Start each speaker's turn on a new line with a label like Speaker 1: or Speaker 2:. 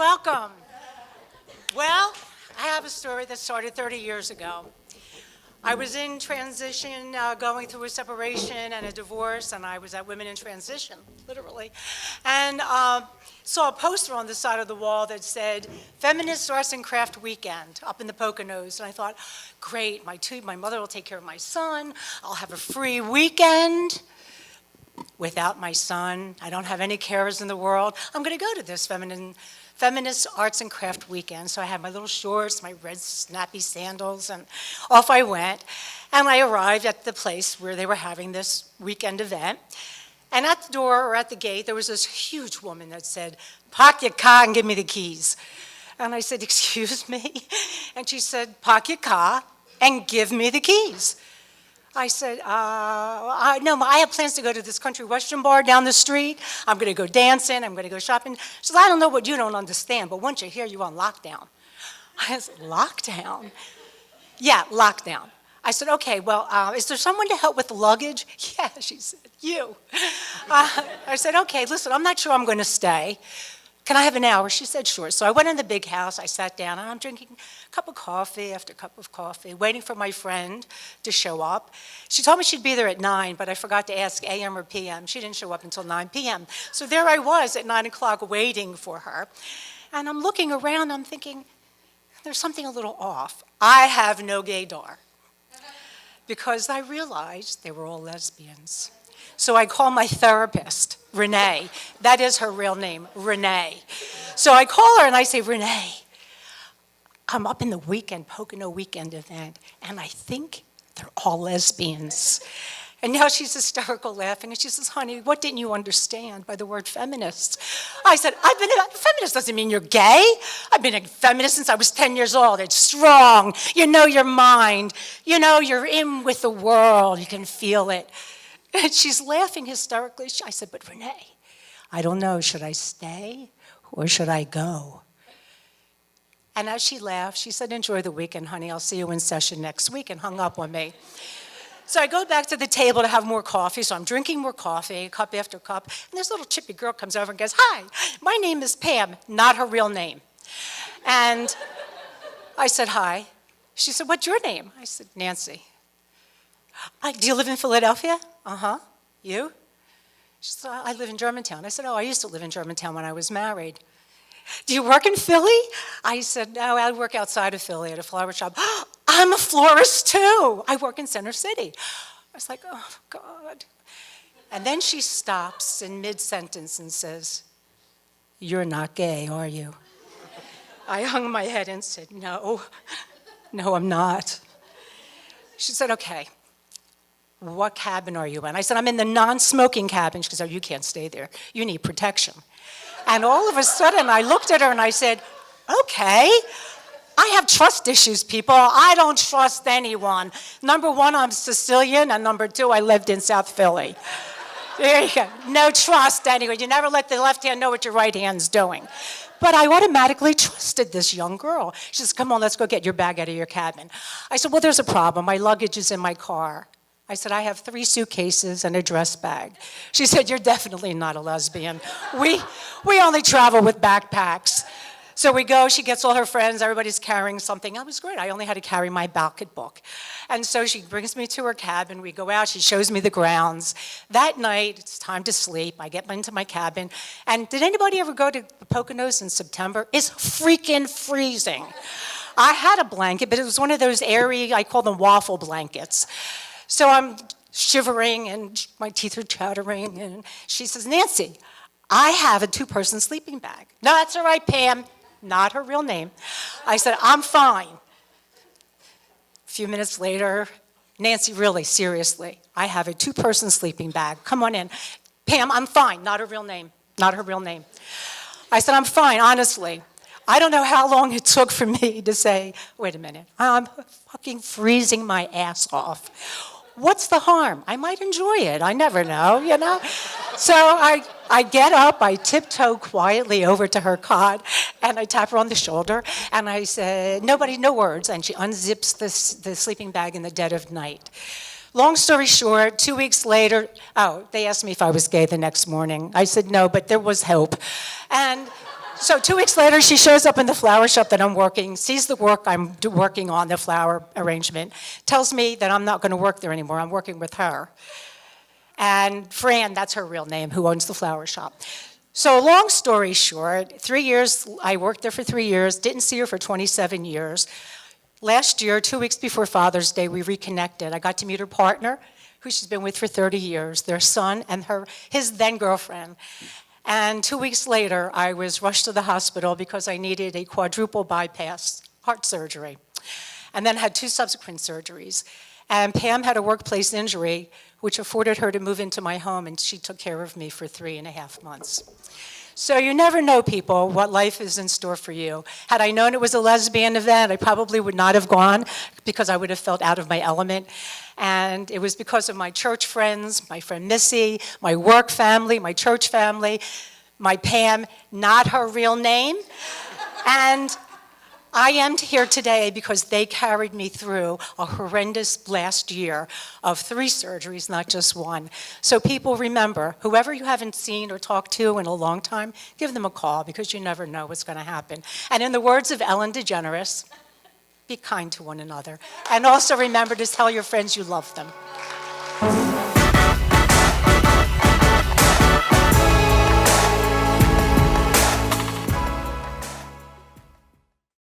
Speaker 1: welcome. Well, I have a story that started 30 years ago. I was in transition, going through a separation and a divorce, and I was at Women in Transition, literally, and saw a poster on the side of the wall that said, Feminist Arts and Craft Weekend, up in the Poconos. And I thought, great, my mother will take care of my son, I'll have a free weekend. Without my son, I don't have any carers in the world. I'm going to go to this Feminist Arts and Craft Weekend. So I had my little shorts, my red snappy sandals, and off I went. And I arrived at the place where they were having this weekend event. And at the door, or at the gate, there was this huge woman that said, "Park your car and give me the keys." And I said, "Excuse me?" And she said, "Park your car and give me the keys." I said, no, I have plans to go to this country western bar down the street. I'm going to go dancing. I'm going to go shopping. She said, "I don't know what you don't understand, but once you're here, you're on lockdown." I said, "Lockdown?" "Yeah, lockdown." I said, "Okay, well, is there someone to help with the luggage?" "Yeah," she said, "you." I said, "Okay, listen, I'm not sure I'm going to stay. Can I have an hour?" She said, "Sure." So I went in the big house, I sat down, and I'm drinking a cup of coffee after cup of coffee, waiting for my friend to show up. She told me she'd be there at 9, but I forgot to ask AM or PM. She didn't show up until 9 PM. So there I was at 9 o'clock waiting for her. And I'm looking around, I'm thinking, there's something a little off. I have no gaydar. Because I realized they were all lesbians. So I call my therapist, Renee. That is her real name, Renee. So I call her and I say, "Renee, I'm up in the Pocono weekend event, and I think they're all lesbians." And now she's hysterical laughing, and she says, "Honey, what didn't you understand by the word feminist?" I said, "Feminist doesn't mean you're gay. I've been a feminist since I was 10 years old. It's strong. You know your mind. You know you're in with the world. You can feel it." And she's laughing hysterically. I said, "But Renee, I don't know. Should I stay or should I go?" And as she laughed, she said, "Enjoy the weekend, honey. I'll see you in session next week," and hung up on me. So I go back to the table to have more coffee. So I'm drinking more coffee, cup after cup. And this little chippy girl comes over and goes, "Hi, my name is Pam," not her real name. And I said, "Hi." She said, "What's your name?" I said, "Nancy." "Do you live in Philadelphia?" "Uh-huh." "You?" She said, "I live in Germantown." I said, "Oh, I used to live in Germantown when I was married." "Do you work in Philly?" I said, "No, I work outside of Philly at a flower shop." "I'm a florist too. I work in Center City." I was like, "Oh, God." And then she stops in mid-sentence and says, "You're not gay, are you?" I hung my head and said, No, I'm not." She said, "Okay. What cabin are you in?" I said, "I'm in the non-smoking cabin." She goes, "Oh, you can't stay there. You need protection." And all of a sudden, I looked at her and I said, "Okay, I have trust issues, people. I don't trust anyone. Number one, I'm Sicilian, and number two, I lived in South Philly." There you go. No trust anyway. You never let the left hand know what your right hand's doing. But I automatically trusted this young girl. She says, "Come on, let's go get your bag out of your cabin." I said, "Well, there's a problem. My luggage is in my car." I said, "I have 3 suitcases and a dress bag." She said, "You're definitely not a lesbian. We only travel with backpacks." So we go, she gets all her friends, everybody's carrying something. That was great. I only had to carry my bucket book. And so she brings me to her cabin. We go out, she shows me the grounds. That night, it's time to sleep. I get into my cabin. And did anybody ever go to the Poconos in September? It's freaking freezing. I had a blanket, but it was one of those airy, I call them waffle blankets. So I'm shivering and my teeth are chattering. And she says, "Nancy, I have a 2-person sleeping bag." "No, that's all right, Pam." Not her real name. I said, "I'm fine." A few minutes later, "Nancy, really, seriously, I have a 2-person sleeping bag. Come on in." "Pam, I'm fine." Not her real name. Not her real name. I said, "I'm fine, honestly." I don't know how long it took for me to say, "Wait a minute, I'm fucking freezing my ass off. What's the harm? I might enjoy it. I never know, you know?" So I get up, I tiptoe quietly over to her cot, and I tap her on the shoulder, and I said, no words, and she unzips the sleeping bag in the dead of night. Long story short, 2 weeks later, they asked me if I was gay the next morning. I said no, but there was hope. And So 2 weeks later, she shows up in the flower shop that I'm working, sees the work I'm working on, the flower arrangement, tells me that I'm not going to work there anymore. I'm working with her. And Fran, that's her real name, who owns the flower shop. So long story short, 3 years, I worked there for 3 years, didn't see her for 27 years. Last year, 2 weeks before Father's Day, we reconnected. I got to meet her partner, who she's been with for 30 years, their son, and his then girlfriend. And 2 weeks later, I was rushed to the hospital because I needed a quadruple bypass heart surgery, and then had 2 subsequent surgeries. And Pam had a workplace injury, which afforded her to move into my home, and she took care of me for 3.5 months. So you never know, people, what life is in store for you. Had I known it was a lesbian event, I probably would not have gone because I would have felt out of my element. And it was because of my church friends, my friend Missy, my work family, my church family, my Pam, not her real name. And I am here today because they carried me through a horrendous last year of 3 surgeries, not just 1. So people, remember, whoever you haven't seen or talked to in a long time, give them a call because you never know what's going to happen. And in the words of Ellen DeGeneres, be kind to one another. And also remember to tell your friends you love them.